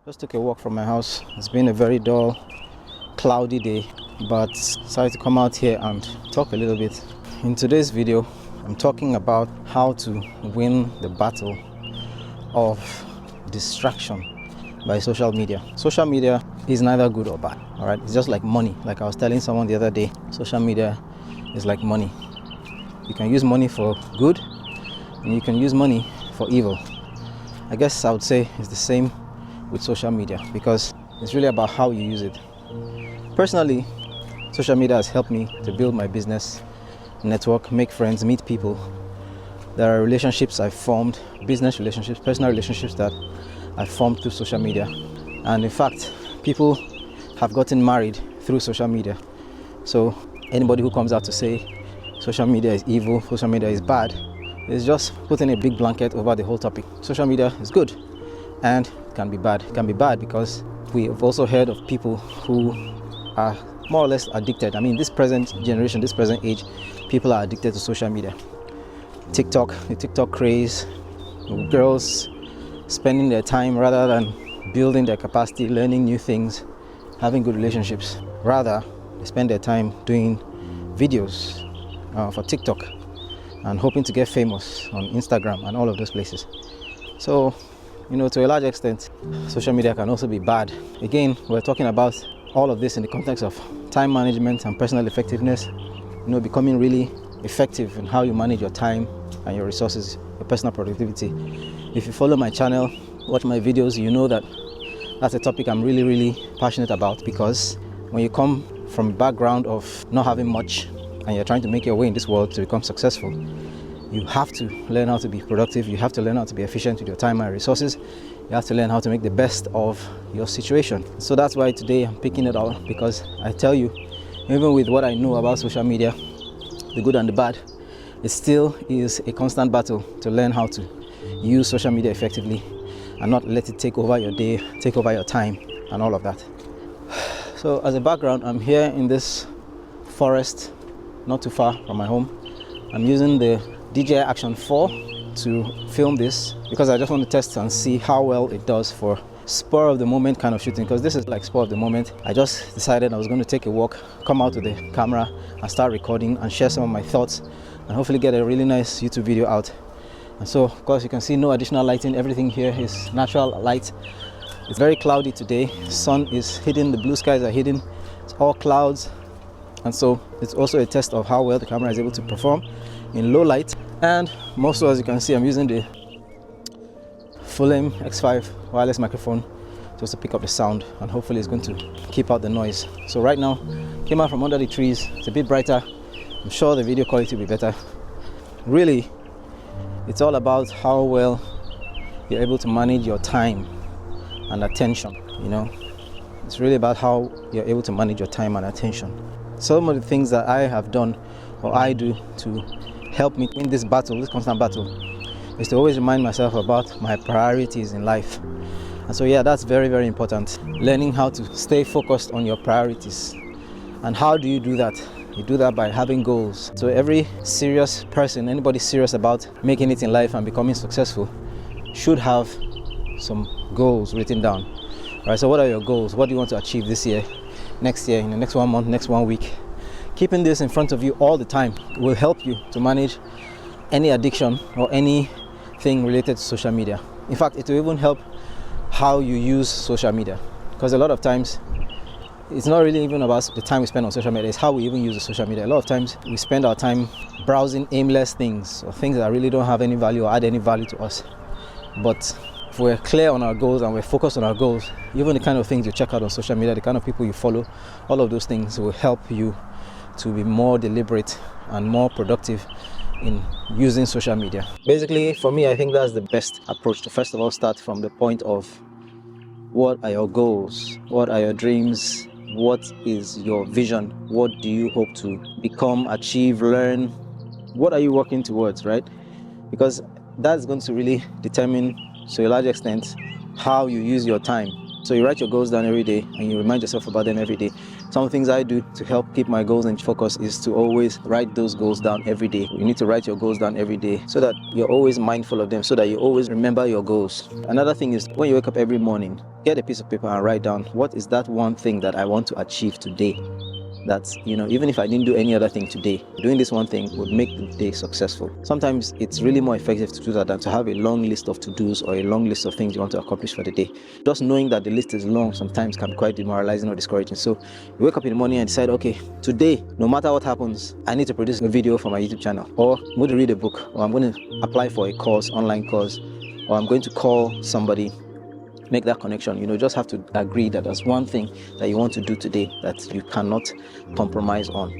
Just took a walk from my house. It's been a very dull, cloudy day, but decided to come out here and talk a little bit. In today's video, I'm talking about how to win the battle of distraction by social media. Social media is neither good or bad, all right? It's just like money. Like I was telling someone the other day, social media is like money. You can use money for good and you can use money for evil. I guess I would say it's the same with social media because it's really about how you use it. Personally, social media has helped me to build my business, network, make friends, meet people. There are relationships I've formed, business relationships, personal relationships that I've formed through social media. And in fact, people have gotten married through social media. So anybody who comes out to say social media is evil, social media is bad, is just putting a big blanket over the whole topic. Social media is good and it can be bad. It can be bad because we have also heard of people who are more or less addicted. I mean, this present generation, this present age, people are addicted to social media. TikTok, the TikTok craze, girls spending their time rather than building their capacity, learning new things, having good relationships. Rather, they spend their time doing videos for TikTok and hoping to get famous on Instagram and all of those places. So, to a large extent, social media can also be bad. Again, we're talking about all of this in the context of time management and personal effectiveness, becoming really effective in how you manage your time and your resources, your personal productivity. If you follow my channel, watch my videos, you know that that's a topic I'm really, really passionate about, because when you come from a background of not having much and you're trying to make your way in this world to become successful, you have to learn how to be productive, you have to learn how to be efficient with your time and resources, you have to learn how to make the best of your situation. So that's why today I'm picking it up, because I tell you, even with what I know about social media, the good and the bad, it still is a constant battle to learn how to use social media effectively and not let it take over your day, take over your time and all of that. So as a background, I'm here in this forest not too far from my home. I'm using the DJI Action 4 to film this because I just want to test and see how well it does for spur of the moment kind of shooting, because this is like spur of the moment. I just decided I was going to take a walk, come out with the camera and start recording and share some of my thoughts and hopefully get a really nice YouTube video out. And so of course you can see no additional lighting, everything here is natural light. It's very cloudy today, the sun is hidden, the blue skies are hidden, it's all clouds, and so it's also a test of how well the camera is able to perform in low light. And most of, as you can see, I'm using the Fulham X5 wireless microphone just to pick up the sound, and hopefully it's going to keep out the noise. So right now, came out from under the trees, it's a bit brighter, I'm sure the video quality will be better. Really, it's all about how well you're able to manage your time and attention, It's really about how you're able to manage your time and attention. Some of the things that I have done or I do to help me win this battle, this constant battle, is to always remind myself about my priorities in life. And so yeah, that's very, very important. Learning how to stay focused on your priorities. And how do you do that? You do that by having goals. So every serious person, anybody serious about making it in life and becoming successful, should have some goals written down. All right, so what are your goals? What do you want to achieve this year, next year, in the next 1 month, next 1 week? Keeping this in front of you all the time will help you to manage any addiction or anything related to social media. In fact, it will even help how you use social media, because a lot of times it's not really even about the time we spend on social media, it's how we even use the social media. A lot of times we spend our time browsing aimless things or things that really don't have any value or add any value to us. But if we're clear on our goals and we're focused on our goals, even the kind of things you check out on social media, the kind of people you follow, all of those things will help you to be more deliberate and more productive in using social media. Basically, for me, I think that's the best approach, to first of all start from the point of what are your goals, what are your dreams, what is your vision, what do you hope to become, achieve, learn, what are you working towards, right? Because that's going to really determine, to a large extent, how you use your time. So you write your goals down every day and you remind yourself about them every day. Some of the things I do to help keep my goals in focus is to always write those goals down every day. You need to write your goals down every day so that you're always mindful of them, so that you always remember your goals. Another thing is, when you wake up every morning, get a piece of paper and write down, what is that one thing that I want to achieve today? That, even if I didn't do any other thing today, doing this one thing would make the day successful. Sometimes it's really more effective to do that than to have a long list of to-dos or a long list of things you want to accomplish for the day. Just knowing that the list is long sometimes can be quite demoralizing or discouraging. So you wake up in the morning and decide, okay, today, no matter what happens, I need to produce a video for my YouTube channel, or I'm going to read a book, or I'm going to apply for a course, online course, or I'm going to call somebody. Make that connection. Just have to agree that there's one thing that you want to do today that you cannot compromise on.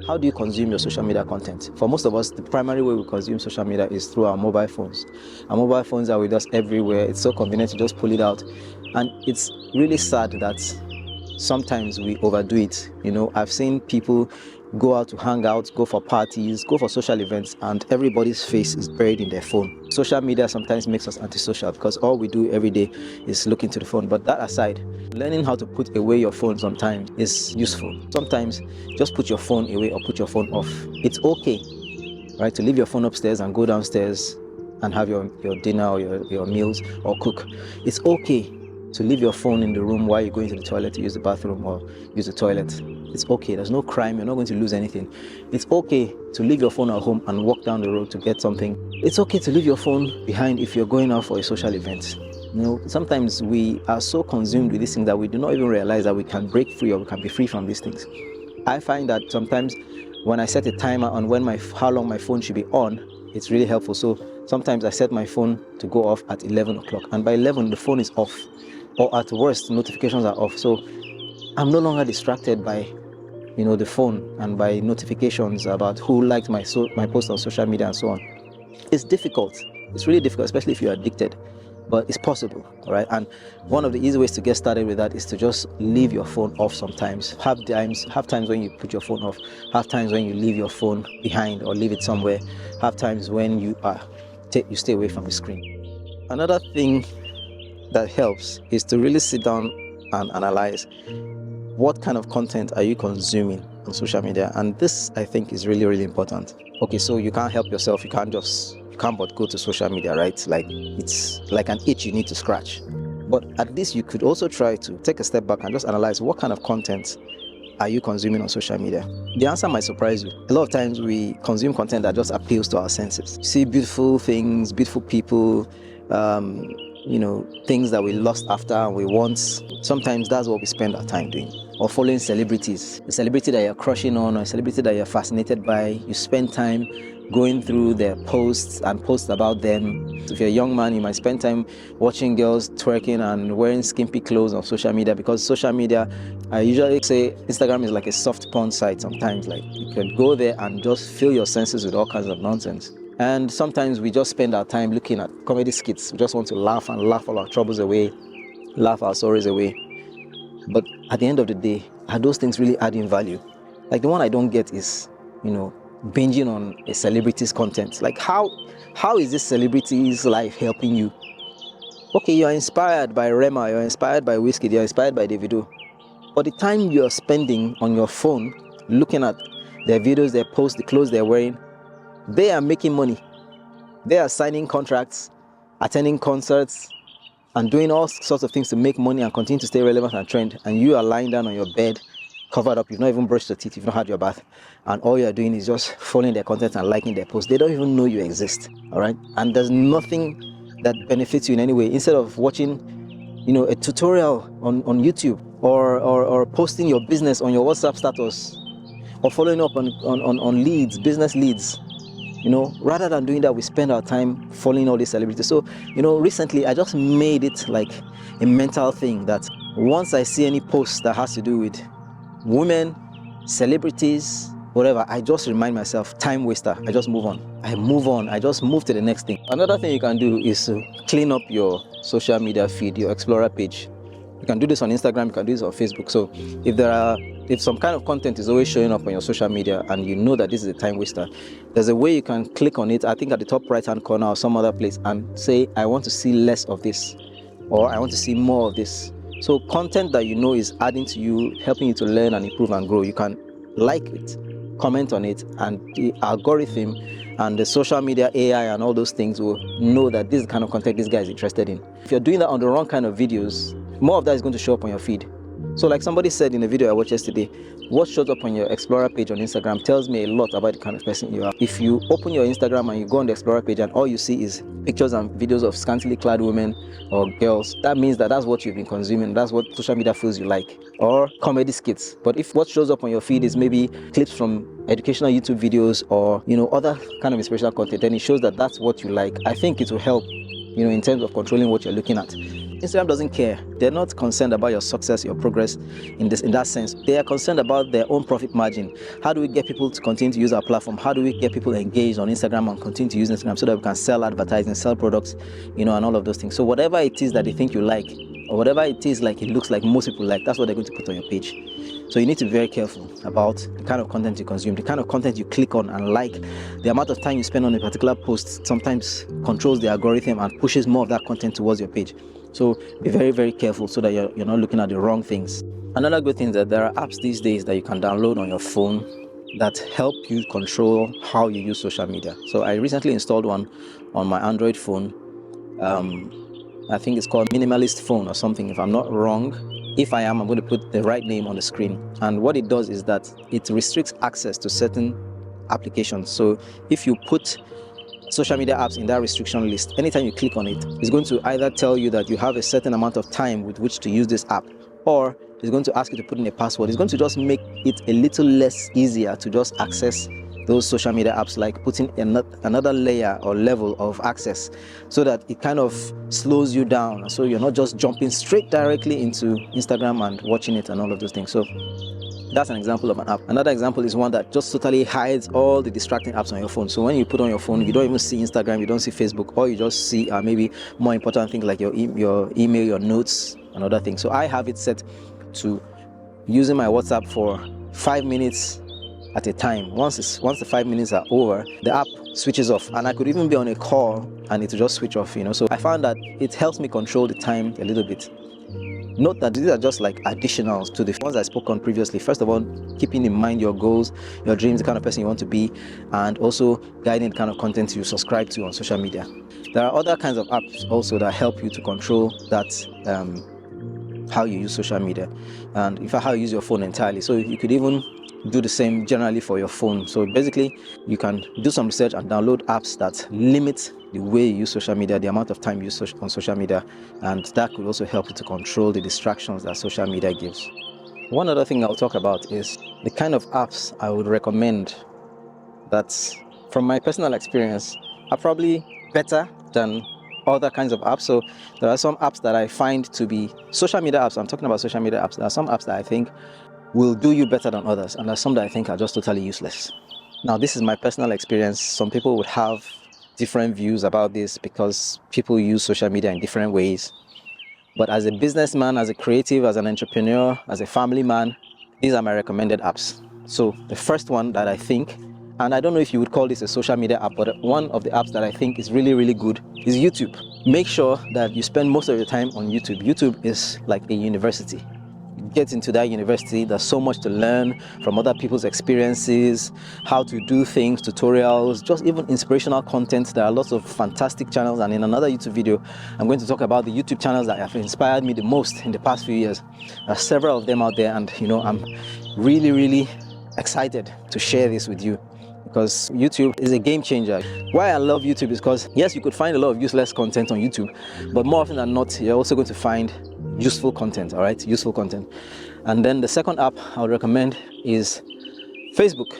How do you consume your social media content? For most of us, the primary way we consume social media is through our mobile phones. Our mobile phones are with us everywhere. It's so convenient to just pull it out. And it's really sad that sometimes we overdo it. I've seen people go out to hang out, go for parties, go for social events, and everybody's face is buried in their phone. Social media sometimes makes us antisocial because all we do every day is look into the phone. But that aside, learning how to put away your phone sometimes is useful. Sometimes just put your phone away or put your phone off. It's okay, right, to leave your phone upstairs and go downstairs and have your dinner or your meals or cook. It's okay to leave your phone in the room while you go into the toilet to use the bathroom or use the toilet. It's okay. There's no crime. You're not going to lose anything. It's okay to leave your phone at home and walk down the road to get something. It's okay to leave your phone behind if you're going out for a social event. Sometimes we are so consumed with these things that we do not even realize that we can break free or we can be free from these things. I find that sometimes when I set a timer on how long my phone should be on, it's really helpful. So sometimes I set my phone to go off at 11 o'clock, and by 11 the phone is off, or at worst notifications are off. So I'm no longer distracted by the phone and by notifications about who liked my post on social media and so on. It's difficult. It's really difficult, especially if you're addicted, but it's possible, all right? And one of the easy ways to get started with that is to just leave your phone off sometimes. Have times when you put your phone off, have times when you leave your phone behind or leave it somewhere, have times when you stay away from the screen. Another thing that helps is to really sit down and analyze what kind of content are you consuming on social media. And this, I think, is really, really important. Okay, so you can't help yourself. You can't but go to social media, right? Like, it's like an itch you need to scratch. But at least you could also try to take a step back and just analyze what kind of content are you consuming on social media. The answer might surprise you. A lot of times we consume content that just appeals to our senses. You see beautiful things, beautiful people, things that we lost after and we want. Sometimes that's what we spend our time doing. Or following celebrities. A celebrity that you're crushing on, or a celebrity that you're fascinated by. You spend time going through their posts and posts about them. If you're a young man, you might spend time watching girls twerking and wearing skimpy clothes on social media, because social media, I usually say Instagram is like a soft porn site sometimes. Like, you can go there and just fill your senses with all kinds of nonsense. And sometimes we just spend our time looking at comedy skits. We just want to laugh all our troubles away, laugh our sorrows away. But at the end of the day, are those things really adding value? Like, the one I don't get is, binging on a celebrity's content. Like, how is this celebrity's life helping you? Okay, you're inspired by Rema, you're inspired by Wizkid, you're inspired by Davido. But the time you're spending on your phone looking at their videos, their posts, the clothes they're wearing, they are making money. They are signing contracts, attending concerts, and doing all sorts of things to make money and continue to stay relevant and trend. And you are lying down on your bed, covered up. You've not even brushed your teeth. You've not had your bath. And all you're doing is just following their content and liking their posts. They don't even know you exist. All right. And there's nothing that benefits you in any way. Instead of watching, a tutorial on YouTube or posting your business on your WhatsApp status or following up on leads, business leads. Rather than doing that, we spend our time following all these celebrities. So, recently I just made it like a mental thing that once I see any post that has to do with women, celebrities, whatever, I just remind myself, time waster. I just move on. I just move to the next thing. Another thing you can do is to clean up your social media feed, your Explorer page. You can do this on Instagram, you can do this on Facebook. So if some kind of content is always showing up on your social media and you know that this is a time waster, there's a way you can click on it, I think at the top right hand corner or some other place, and say, I want to see less of this, or I want to see more of this. So content that you know is adding to you, helping you to learn and improve and grow, you can like it, comment on it, and the algorithm and the social media AI and all those things will know that this is the kind of content this guy is interested in. If you're doing that on the wrong kind of videos, more of that is going to show up on your feed. So like somebody said in a video I watched yesterday, what shows up on your Explorer page on Instagram tells me a lot about the kind of person you are. If you open your Instagram and you go on the Explorer page and all you see is pictures and videos of scantily clad women or girls, that means that that's what you've been consuming. That's what social media feels you like. Or comedy skits. But if what shows up on your feed is maybe clips from educational YouTube videos or, other kind of inspirational content, then it shows that that's what you like. I think it will help, in terms of controlling what you're looking at. Instagram doesn't care. They're not concerned about your success, your progress in that sense. They are concerned about their own profit margin. How do we get people to continue to use our platform? How do we get people engaged on Instagram and continue to use Instagram so that we can sell advertising, sell products, and all of those things. So whatever it is that they think you like, or whatever it is like it looks like most people like, that's what they're going to put on your page. So you need to be very careful about the kind of content you consume, the kind of content you click on and like. The amount of time you spend on a particular post sometimes controls the algorithm and pushes more of that content towards your page. So be very, very careful so that you're not looking at the wrong things. Another good thing is that there are apps these days that you can download on your phone that help you control how you use social media. So I recently installed one on my Android phone. I think it's called Minimalist Phone or something, if I'm not wrong. If I am, I'm going to put the right name on the screen. And what it does is that it restricts access to certain applications. So if you put social media apps in that restriction list, anytime you click on it, it's going to either tell you that you have a certain amount of time with which to use this app, or it's going to ask you to put in a password. It's going to just make it a little less easier to just access those social media apps, like putting another layer or level of access so that it kind of slows you down. So you're not just jumping straight directly into Instagram and watching it and all of those things. So that's an example of an app. Another example is one that just totally hides all the distracting apps on your phone. So when you put on your phone, you don't even see Instagram, you don't see Facebook, or you just see maybe more important things like your email, your notes, and other things. So I have it set to using my WhatsApp for 5 minutes at a time. Once the 5 minutes are over, the app switches off, and I could even be on a call and it will just switch off. So I found that it helps me control the time a little bit. Note that these are just like additionals to the ones I spoke on previously. First of all, keeping in mind your goals, your dreams, the kind of person you want to be, and also guiding the kind of content you subscribe to on social media. There are other kinds of apps also that help you to control that, how you use social media, and in fact how you use your phone entirely. So you could even do the same generally for your phone. So basically you can do some research and download apps that limit the way you use social media, the amount of time you use on social media, and that could also help you to control the distractions that social media gives. One other thing I'll talk about is the kind of apps I would recommend that, from my personal experience, are probably better than other kinds of apps. So there are some apps that I find to be social media apps. I'm talking about social media apps. There are some apps that I think will do you better than others, and there are some that I think are just totally useless. Now, this is my personal experience. Some people would have different views about this because people use social media in different ways. But as a businessman, as a creative, as an entrepreneur, as a family man, these are my recommended apps. So the first one that I think, and I don't know if you would call this a social media app, but one of the apps that I think is really, really good is YouTube. Make sure that you spend most of your time on YouTube. YouTube is like a university. Get into that university. There's so much to learn from other people's experiences, how to do things, tutorials, just even inspirational content. There are lots of fantastic channels, and in another YouTube video I'm going to talk about the YouTube channels that have inspired me the most in the past few years. There are several of them out there, and I'm really, really excited to share this with you, because YouTube is a game changer. Why I love YouTube is because, yes, you could find a lot of useless content on YouTube, but more often than not, you're also going to find useful content, all right? Useful content. And then the second app I would recommend is Facebook.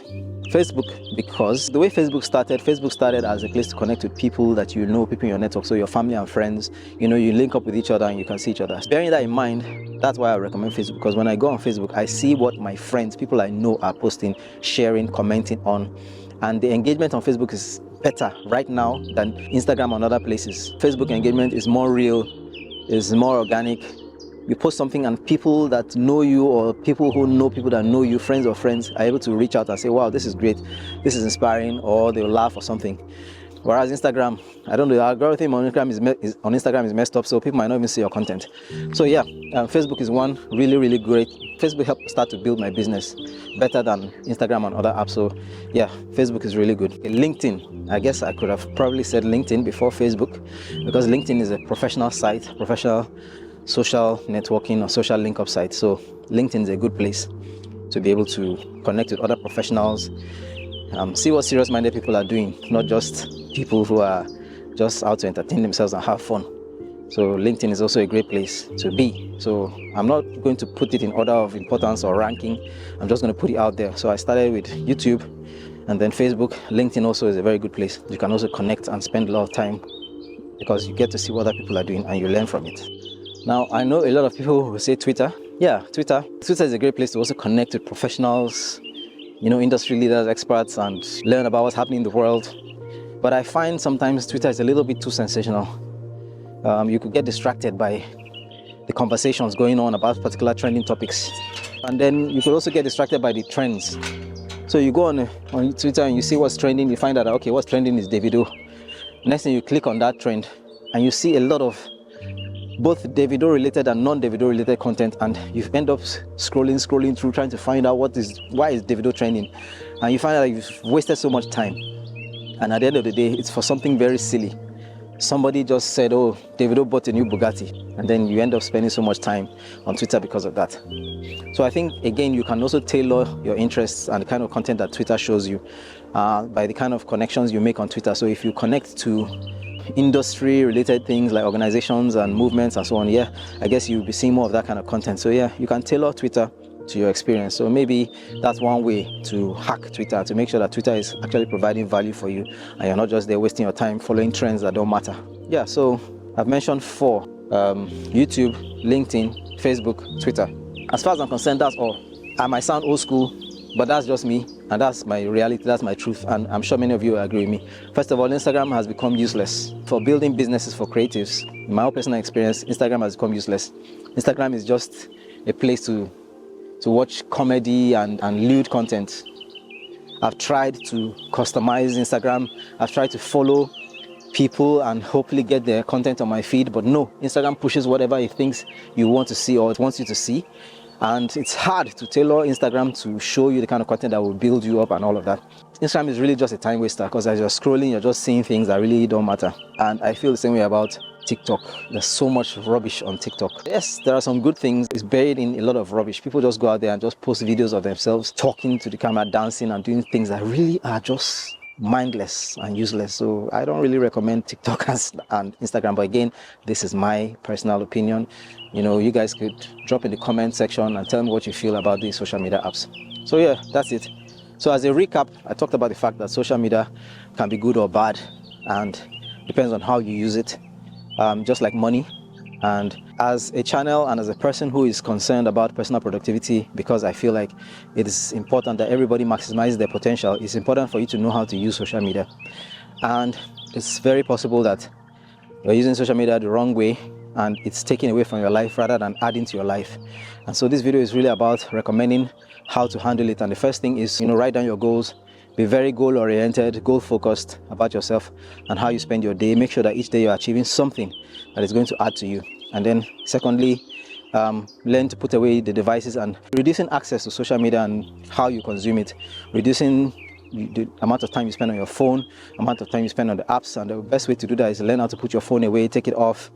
Facebook, because the way Facebook started as a place to connect with people that you know, people in your network, so your family and friends, you link up with each other and you can see each other. Bearing that in mind, that's why I recommend Facebook, because when I go on Facebook, I see what my friends, people I know, are posting, sharing, commenting on, and the engagement on Facebook is better right now than Instagram and other places. Facebook engagement is more real, is more organic. You post something and people that know you, or people who know people that know you, friends of friends, are able to reach out and say, wow, this is great, this is inspiring, or they'll laugh or something. Whereas Instagram, I don't know, the algorithm on Instagram is messed up, so people might not even see your content. So yeah, Facebook is one really great. Facebook helped start to build my business better than Instagram and other apps. So yeah, Facebook is really good. LinkedIn, I guess I could have probably said LinkedIn before Facebook, because LinkedIn is a professional site, professional social networking or social link-up site. So LinkedIn is a good place to be able to connect with other professionals, see what serious-minded people are doing, not just people who are just out to entertain themselves and have fun. So LinkedIn is also a great place to be. So I'm not going to put it in order of importance or ranking. I'm just going to put it out there. So I started with YouTube and then Facebook. LinkedIn also is a very good place. You can also connect and spend a lot of time, because you get to see what other people are doing and you learn from it. Now, I know a lot of people will say Twitter. Yeah, Twitter is a great place to also connect with professionals, industry leaders, experts, and learn about what's happening in the world. But I find sometimes Twitter is a little bit too sensational. You could get distracted by the conversations going on about particular trending topics. And then you could also get distracted by the trends. So you go on Twitter and you see what's trending, you find out, okay, what's trending is Davido. Next thing, you click on that trend and you see a lot of both Davido related and non-Davido related content, and you end up scrolling through trying to find out why is Davido trending, and you find out you've wasted so much time, and at the end of the day it's for something very silly. Somebody just said, oh, Davido bought a new Bugatti, and then you end up spending so much time on Twitter because of that. So I think, again, you can also tailor your interests and the kind of content that Twitter shows you by the kind of connections you make on Twitter. So if you connect to industry related things like organizations and movements and so on, yeah, I guess you'll be seeing more of that kind of content. So yeah, you can tailor Twitter to your experience. So maybe that's one way to hack Twitter, to make sure that Twitter is actually providing value for you and you're not just there wasting your time following trends that don't matter. Yeah, so I've mentioned 4: YouTube, LinkedIn, Facebook, Twitter. As far as I'm concerned, that's all. I might sound old school, but that's just me, and that's my reality, that's my truth, and I'm sure many of you agree with me. First of all, Instagram has become useless for building businesses for creatives. In my own personal experience, Instagram has become useless. Instagram is just a place to watch comedy and lewd content. I've tried to customize Instagram. I've tried to follow people and hopefully get their content on my feed, but no, Instagram pushes whatever it thinks you want to see or it wants you to see. And it's hard to tailor Instagram to show you the kind of content that will build you up and all of that. Instagram is really just a time waster, because as you're scrolling, you're just seeing things that really don't matter. And I feel the same way about TikTok. There's so much rubbish on TikTok. Yes, there are some good things. It's buried in a lot of rubbish. People just go out there and just post videos of themselves talking to the camera, dancing and doing things that really are just mindless and useless. So I don't really recommend TikTok and Instagram, but again, this is my personal opinion. You guys could drop in the comment section and tell me what you feel about these social media apps. So yeah, that's it. So as a recap, I talked about the fact that social media can be good or bad, and depends on how you use it, just like money. And as a channel and as a person who is concerned about personal productivity, because I feel like it is important that everybody maximizes their potential, it's important for you to know how to use social media. And it's very possible that you're using social media the wrong way and it's taking away from your life rather than adding to your life. And so this video is really about recommending how to handle it. And the first thing is, write down your goals. Be very goal-oriented, goal-focused about yourself and how you spend your day. Make sure that each day you're achieving something that is going to add to you. And then secondly, learn to put away the devices and reducing access to social media and how you consume it. Reducing the amount of time you spend on your phone, amount of time you spend on the apps. And the best way to do that is learn how to put your phone away, take it off,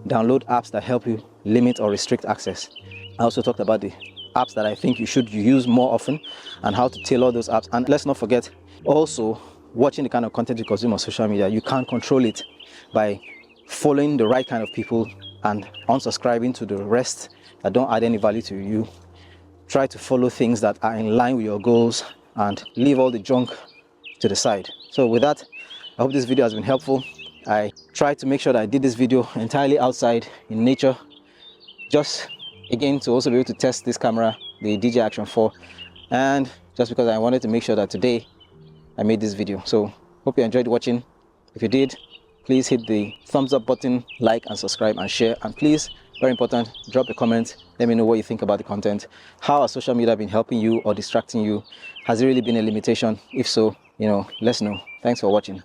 download apps that help you limit or restrict access. I also talked about the apps that I think you should use more often and how to tailor those apps. And let's not forget, also watching the kind of content you consume on social media. You can't control it by following the right kind of people and unsubscribing to the rest that don't add any value to you. Try to follow things that are in line with your goals and leave all the junk to the side. So with that, I hope this video has been helpful. I tried to make sure that I did this video entirely outside in nature, just again to also be able to test this camera, the DJI Action 4, and just because I wanted to make sure that today I made this video. So hope you enjoyed watching. If you did, please hit the thumbs up button, like and subscribe and share, and please, very important, drop a comment. Let me know what you think about the content. How has social media been helping you or distracting you? Has it really been a limitation? If so, let's know. Thanks for watching.